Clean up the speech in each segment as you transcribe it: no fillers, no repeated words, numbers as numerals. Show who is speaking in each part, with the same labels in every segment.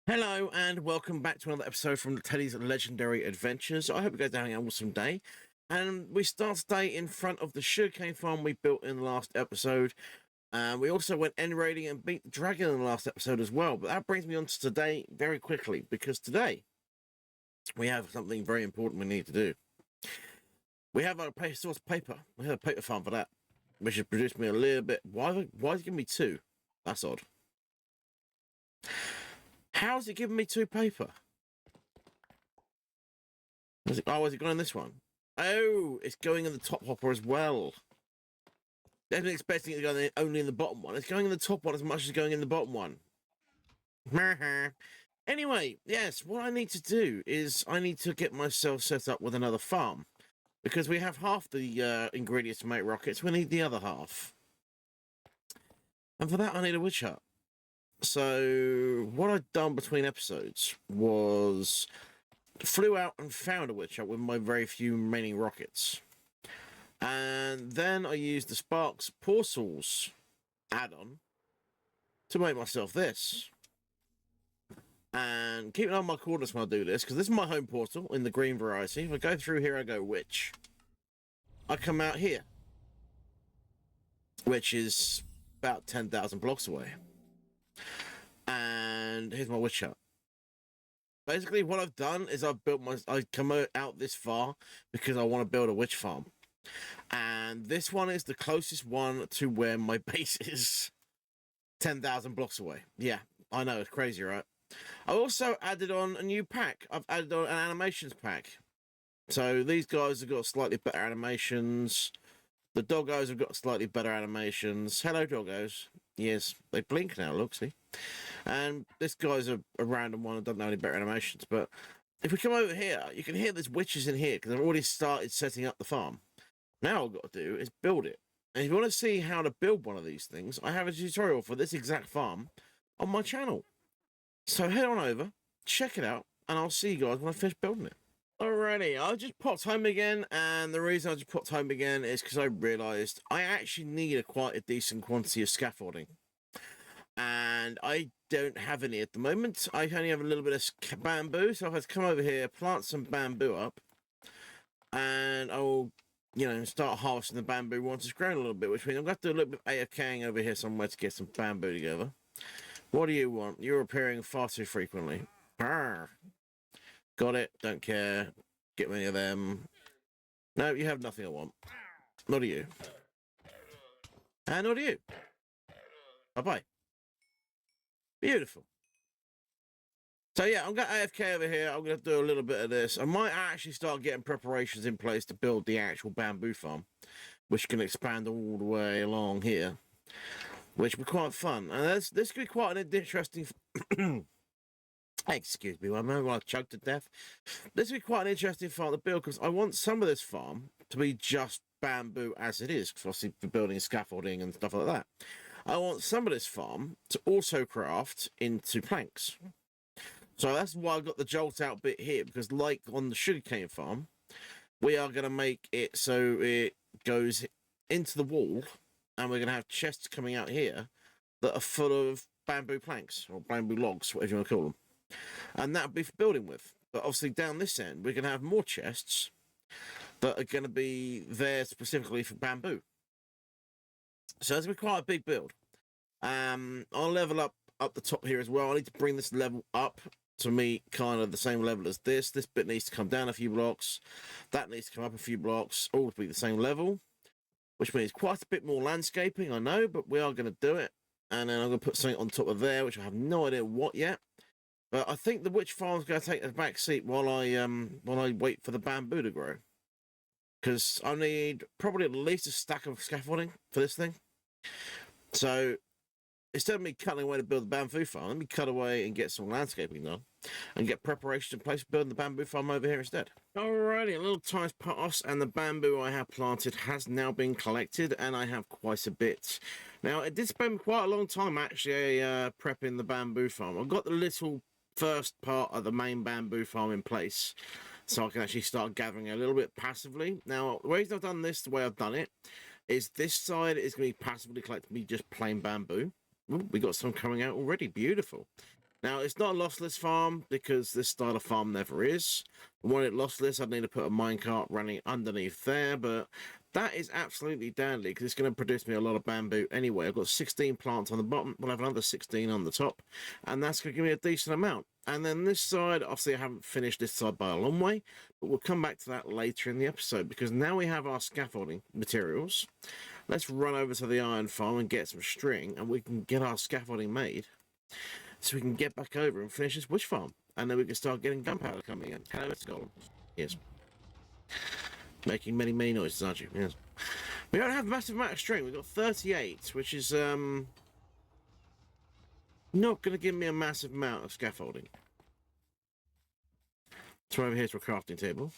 Speaker 1: Hello and welcome back to another episode from Teddy's Legendary Adventures. I hope you guys are having an awesome day. And we start today in front of the sugarcane farm we built in the last episode. And we also went end raiding and beat the dragon in the last episode as well. But that brings me on to today very quickly, because today we have something very important we need to do. We have our source paper. We have a paper farm for that, which has produced me a little bit. Why is it giving me two? That's odd. How's it giving me two paper? Is it going in this one? Oh, it's going in the top hopper as well. I wasn't expecting it to go only in the bottom one. It's going in the top one as much as going in the bottom one. Anyway, yes, what I need to do is I need to get myself set up with another farm. Because we have half the ingredients to make rockets, we need the other half. And for that, I need a witch hut. So, what I'd done between episodes was flew out and found a witch hut with my very few remaining rockets. And then I used the Sparks Portals add-on to make myself this. And keep an eye on my coordinates when I do this, because this is my home portal in the green variety. If I go through here, I go witch. I come out here, which is about 10,000 blocks away. And here's my witch hut. Basically, what I've done is I come out this far because I want to build a witch farm. And this one is the closest one to where my base is. 10,000 blocks away. Yeah, I know, it's crazy, right? I also added on a new pack. I've added on an animations pack. So these guys have got slightly better animations. The doggos have got slightly better animations. Hello, doggos. Yes, they blink now, look, see? And this guy's a random one. I don't know any better animations. But if we come over here, you can hear there's witches in here because I've already started setting up the farm. Now all I've got to do is build it. And if you want to see how to build one of these things, I have a tutorial for this exact farm on my channel. So head on over, check it out, and I'll see you guys when I finish building it. Alrighty, I just popped home again, and the reason I just popped home again is because I realised I actually need quite a decent quantity of scaffolding. And I don't have any at the moment. I only have a little bit of bamboo, so I've had to come over here, plant some bamboo up, and I'll, start harvesting the bamboo once it's grown a little bit, which means I'm going to do a little bit of AFKing over here somewhere to get some bamboo together. What do you want? You're appearing far too frequently. Arr. Got it. Don't care. Get many of them. No, you have nothing I want. Not a you. And not a you. Bye-bye. Beautiful. So yeah, I'm going to AFK over here. I'm going to do a little bit of this. I might actually start getting preparations in place to build the actual bamboo farm, which can expand all the way along here, which will be quite fun. And this could be quite an interesting... Excuse me, one moment while I choked to death. This would be quite an interesting farm to build, because I want some of this farm to be just bamboo as it is, obviously for building scaffolding and stuff like that. I want some of this farm to also craft into planks. So that's why I've got the jolt out bit here, because like on the sugarcane farm, we are going to make it so it goes into the wall, and we're going to have chests coming out here that are full of bamboo planks, or bamboo logs, whatever you want to call them. And that'll be for building with. But obviously down this end, we're going to have more chests that are going to be there specifically for bamboo. So it's going to be quite a big build. I'll level up the top here as well. I need to bring this level up to meet kind of the same level as this. This bit needs to come down a few blocks. That needs to come up a few blocks, all to be the same level, which means quite a bit more landscaping, I know, but we are going to do it. And then I'm going to put something on top of there, which I have no idea what yet. But I think the witch farm's going to take the back seat while I wait for the bamboo to grow. Because I need probably at least a stack of scaffolding for this thing. So instead of me cutting away to build the bamboo farm, let me cut away and get some landscaping done. And get preparation in place for building the bamboo farm over here instead. Alrighty, a little time's passed, and the bamboo I have planted has now been collected, and I have quite a bit. Now, it did spend quite a long time actually prepping the bamboo farm. I've got the little first part of the main bamboo farm in place, so I can actually start gathering a little bit passively. Now, the reason I've done this the way I've done it is this side is going to be passively collecting me just plain bamboo. Ooh, we got some coming out already. Beautiful. Now, it's not a lossless farm because this style of farm never is. I want it lossless, I'd need to put a minecart running underneath there, but that is absolutely dandy because it's going to produce me a lot of bamboo anyway. I've got 16 plants on the bottom, we'll have another 16 on the top, and that's going to give me a decent amount. And then this side, obviously I haven't finished this side by a long way, but we'll come back to that later in the episode because now we have our scaffolding materials. Let's run over to the iron farm and get some string, and we can get our scaffolding made so we can get back over and finish this witch farm. And then we can start getting gunpowder coming in. Hello, Mr. Golem. Yes. Making many, many noises, aren't you? Yes. We don't have a massive amount of string. We've got 38, which is not going to give me a massive amount of scaffolding. So over here to a crafting table.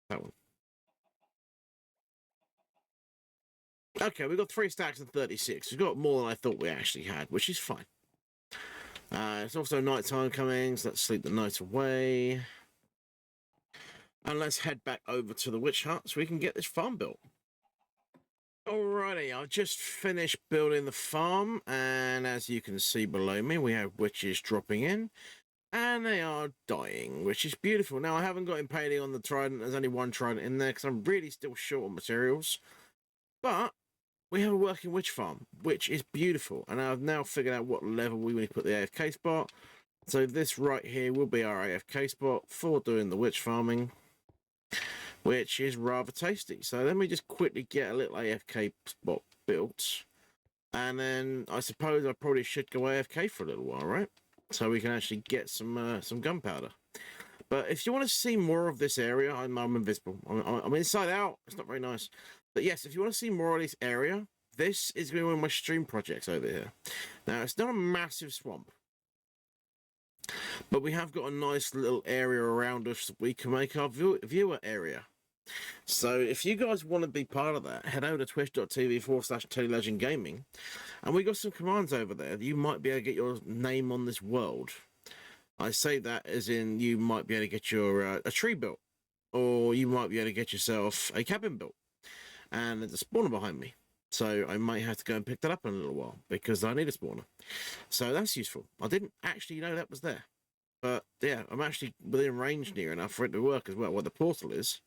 Speaker 1: That one. Okay, we've got 3 stacks of 36. We've got more than I thought we actually had, which is fine. It's also night time coming, so let's sleep the night away. And let's head back over to the witch hut so we can get this farm built. Alrighty, I've just finished building the farm, and as you can see below me, we have witches dropping in. And they are dying, which is beautiful. Now, I haven't got impaling on the trident. There's only one trident in there because I'm really still short on materials. But we have a working witch farm, which is beautiful. And I've now figured out what level we need to put the AFK spot. So this right here will be our AFK spot for doing the witch farming, which is rather tasty. So let me just quickly get a little AFK spot built. And then I suppose I probably should go AFK for a little while, right? So we can actually get some gunpowder. But if you want to see more of this area, I'm invisible. I'm inside out. It's not very nice. But yes, if you want to see more of this area, this is going to be one of my stream projects over here. Now, it's not a massive swamp, but we have got a nice little area around us that we can make our viewer area. So if you guys want to be part of that, head over to twitch.tv/TeddyLegendGaming, and we got some commands over there. You might be able to get your name on this world. I say that as in you might be able to get your a tree built, or you might be able to get yourself a cabin built. And there's a spawner behind me, so I might have to go and pick that up in a little while because I need a spawner. So that's useful. I didn't actually know that was there, but yeah, I'm actually within range near enough for it to work as well. Where the portal is.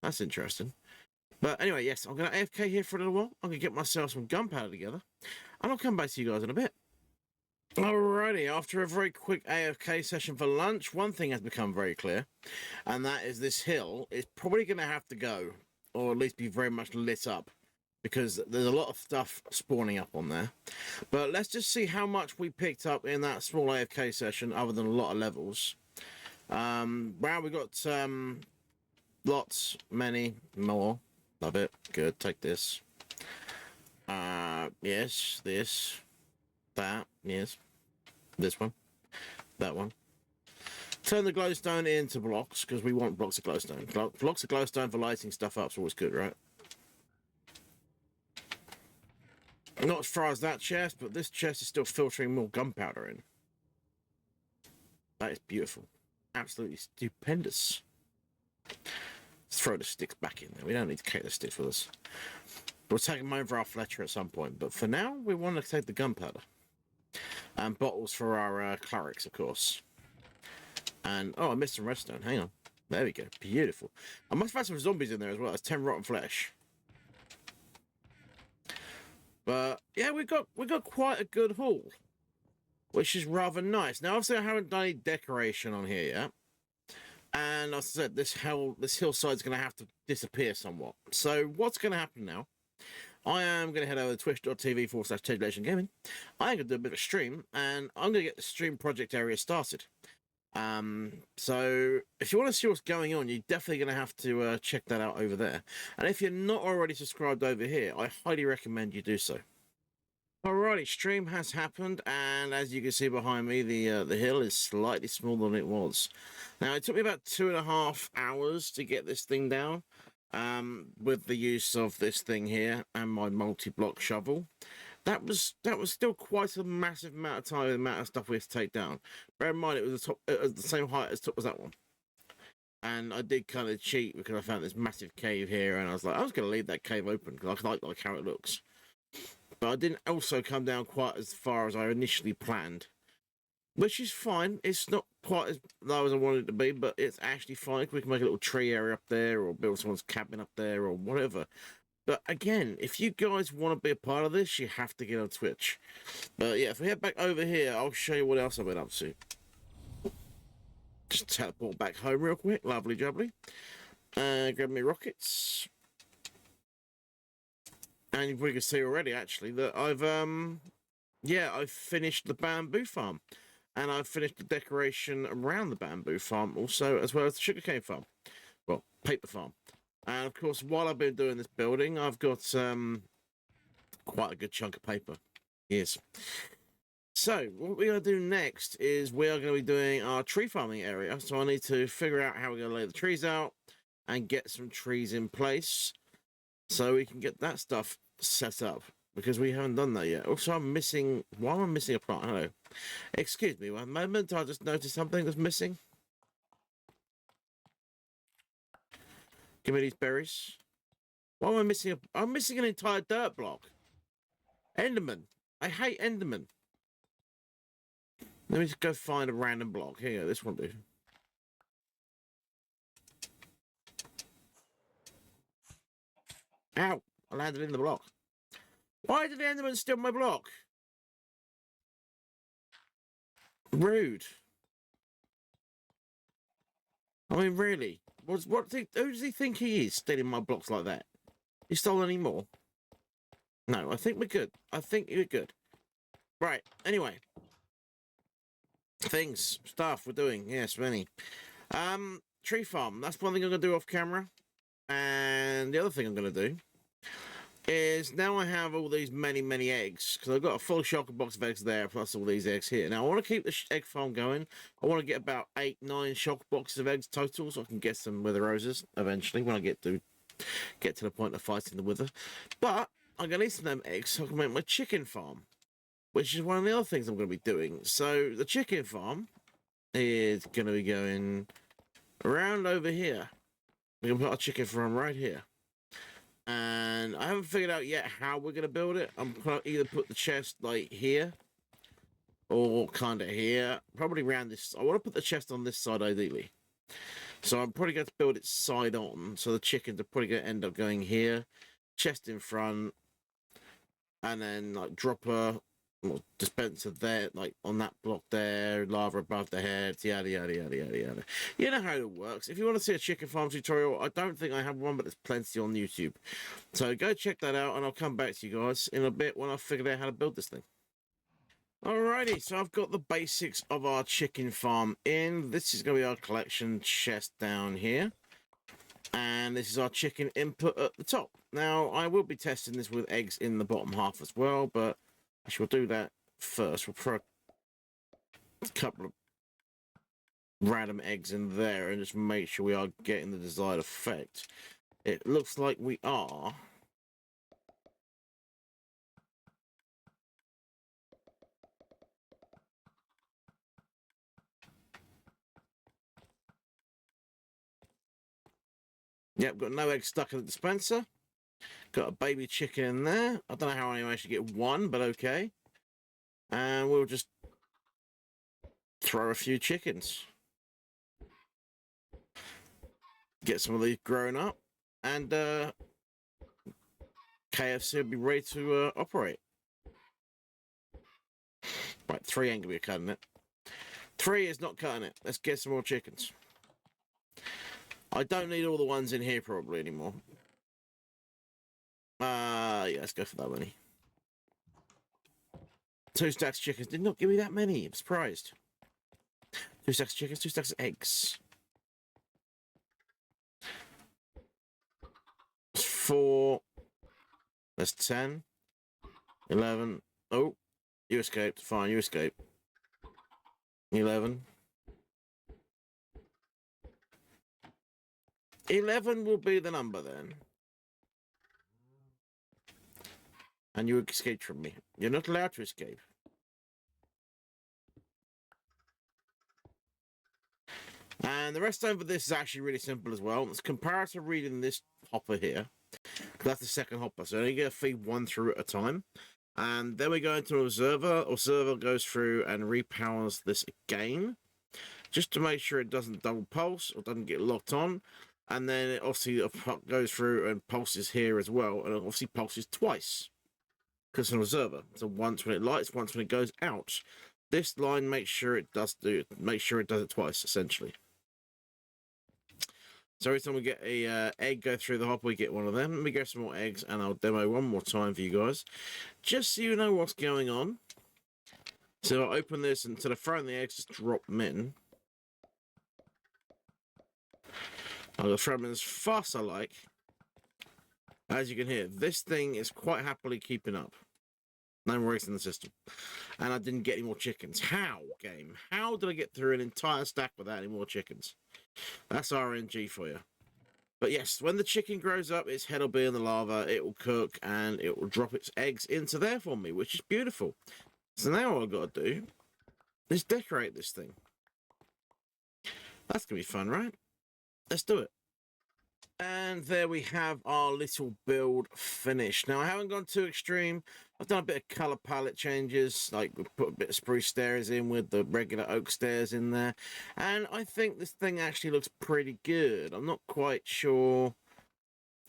Speaker 1: That's interesting. But anyway, yes, I'm going to AFK here for a little while. I'm going to get myself some gunpowder together. And I'll come back to you guys in a bit. Alrighty, after a very quick AFK session for lunch, one thing has become very clear. And that is this hill is probably going to have to go. Or at least be very much lit up. Because there's a lot of stuff spawning up on there. But let's just see how much we picked up in that small AFK session other than a lot of levels. Wow, we got... lots, many, more. Love it. Good. Take this. Yes. This. That. Yes. This one. That one. Turn the glowstone into blocks, because we want blocks of glowstone. Blocks of glowstone for lighting stuff up is always good, right? Not as far as that chest, but this chest is still filtering more gunpowder in. That is beautiful. Absolutely stupendous. Let's throw the sticks back in there. We don't need to carry the sticks with us. We'll take them over our Fletcher at some point. But for now, we want to take the gunpowder. And bottles for our clerics, of course. And, oh, I missed some redstone. Hang on. There we go. Beautiful. I must have had some zombies in there as well. It's 10 rotten flesh. But, yeah, we got quite a good haul. Which is rather nice. Now, obviously, I haven't done any decoration on here yet. And as I said, this hillside's going to have to disappear somewhat. So what's going to happen now? I am going to head over to twitch.tv/TeddyLegendGaming. I'm going to do a bit of a stream, and I'm going to get the stream project area started. So if you want to see what's going on, you're definitely going to have to check that out over there. And if you're not already subscribed over here, I highly recommend you do so. Alrighty, stream has happened, and as you can see behind me, the hill is slightly smaller than it was. Now, it took me about 2.5 hours to get this thing down, with the use of this thing here and my multi-block shovel. That was still quite a massive amount of time, the amount of stuff we had to take down. Bear in mind, it was the same height as that one. And I did kind of cheat because I found this massive cave here, and I was like, I was going to leave that cave open because I like how it looks. But I didn't also come down quite as far as I initially planned, which is fine. It's not quite as low as I wanted it to be, but it's actually fine. We can make a little tree area up there, or build someone's cabin up there, or whatever. But again, if you guys want to be a part of this, you have to get on Twitch. But yeah, if we head back over here, I'll show you what else I've been up to. Just teleport back home real quick. Lovely jubbly. Grab me rockets. And we can see already, actually, that I've finished the bamboo farm. And I've finished the decoration around the bamboo farm also, as well as the sugarcane farm. Well, paper farm. And of course, while I've been doing this building, I've got quite a good chunk of paper. Yes. So what we're going to do next is we are going to be doing our tree farming area. So I need to figure out how we're going to lay the trees out and get some trees in place so we can get that stuff set up, because we haven't done that yet. Also, I'm missing... Why am I missing a plant? Hello. Excuse me one moment. I just noticed something that's missing. Give me these berries. Why am I missing I'm missing an entire dirt block. Enderman. I hate Enderman. Let me just go find a random block. Here you go. This one do. Ow. I landed in the block. Why did the Enderman steal my block? Rude. I mean, really? Who does he think he is, stealing my blocks like that? He stole any more? No, I think we're good. I think we're good. Right, anyway. Stuff we're doing. Yes, many. Tree farm. That's one thing I'm going to do off camera. And the other thing I'm going to do is now I have all these many eggs, because I've got a full shulker box of eggs there, plus all these eggs here. Now I want to keep the egg farm going. I want to get about 8-9 shulker boxes of eggs total, so I can get some wither roses eventually when I get to the point of fighting the wither. But I'm going to need some of them eggs so I can make my chicken farm, which is one of the other things I'm going to be doing. So the chicken farm is going to be going around over here. We're going to put our chicken farm right here. And I haven't figured out yet how we're going to build it. I'm going to either put the chest like here or kind of here. Probably around this. I want to put the chest on this side ideally. So I'm probably going to build it side on. So the chickens are probably going to end up going here. Chest in front. And then like dropper, dispenser there, like on that block there, lava above the head, yada yada yada yada yada. You know how it works. If you want to see a chicken farm tutorial, I don't think I have one, but there's plenty on YouTube. So go check that out, and I'll come back to you guys in a bit when I've figured out how to build this thing. Alrighty, so I've got the basics of our chicken farm in. This is going to be our collection chest down here. And this is our chicken input at the top. Now, I will be testing this with eggs in the bottom half as well, but actually we'll do that first. We'll throw a couple of random eggs in there and just make sure we are getting the desired effect. It looks like we are. Yep, got no eggs stuck in the dispenser. Got a baby chicken in there. I don't know how I managed to get one, but okay. And we'll just throw a few chickens. Get some of these grown up. And KFC will be ready to operate. Right, 3 ain't going to be cutting it. 3 is not cutting it. Let's get some more chickens. I don't need all the ones in here probably anymore. Yeah, let's go for that money. 2 stacks of chickens did not give me that many. I'm surprised. 2 stacks of chickens, 2 stacks of eggs. 4. That's 10. 11. Oh, you escaped. Fine, you escaped. 11. 11 will be the number then. And you escaped from me. You're not allowed to escape. And the redstone for this is actually really simple as well. It's compared to reading this hopper here. That's the second hopper, so you get to feed one through at a time. And then we go into an observer. Observer goes through and repowers this again, just to make sure it doesn't double pulse or doesn't get locked on. And then it obviously goes through and pulses here as well, and it obviously pulses twice because it's an observer. So once when it lights, once when it goes out. This line makes sure it does it twice, essentially. So every time we get a egg go through the hopper, we get one of them. Let me get some more eggs, and I'll demo one more time for you guys, just so you know what's going on. So I'll open this, and instead of throwing the eggs, just drop them in. I'll throw them in as fast as I like. As you can hear, this thing is quite happily keeping up. No worries in the system. And I didn't get any more chickens. How, game? How did I get through an entire stack without any more chickens? That's RNG for you. But yes, when the chicken grows up, its head will be in the lava, it will cook, and it will drop its eggs into there for me, which is beautiful. So now all I've got to do is decorate this thing. That's going to be fun, right? Let's do it. And there we have our little build finished. Now, I haven't gone too extreme. I've done a bit of colour palette changes, like put a bit of spruce stairs in with the regular oak stairs in there. And I think this thing actually looks pretty good. I'm not quite sure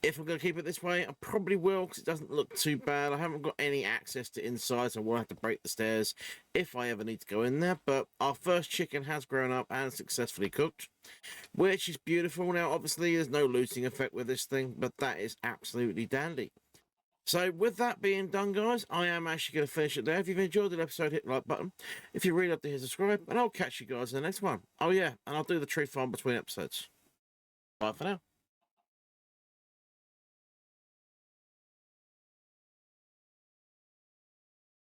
Speaker 1: if I'm going to keep it this way. I probably will, because it doesn't look too bad. I haven't got any access to inside, so I won't have to break the stairs if I ever need to go in there. But our first chicken has grown up and successfully cooked, which is beautiful. Now, obviously, there's no looting effect with this thing, but that is absolutely dandy. So with that being done, guys, I am actually going to finish it there. If you've enjoyed the episode, hit the like button. If you'd really love to hear, subscribe, and I'll catch you guys in the next one. Oh, yeah, and I'll do the tree farm between episodes. Bye for now.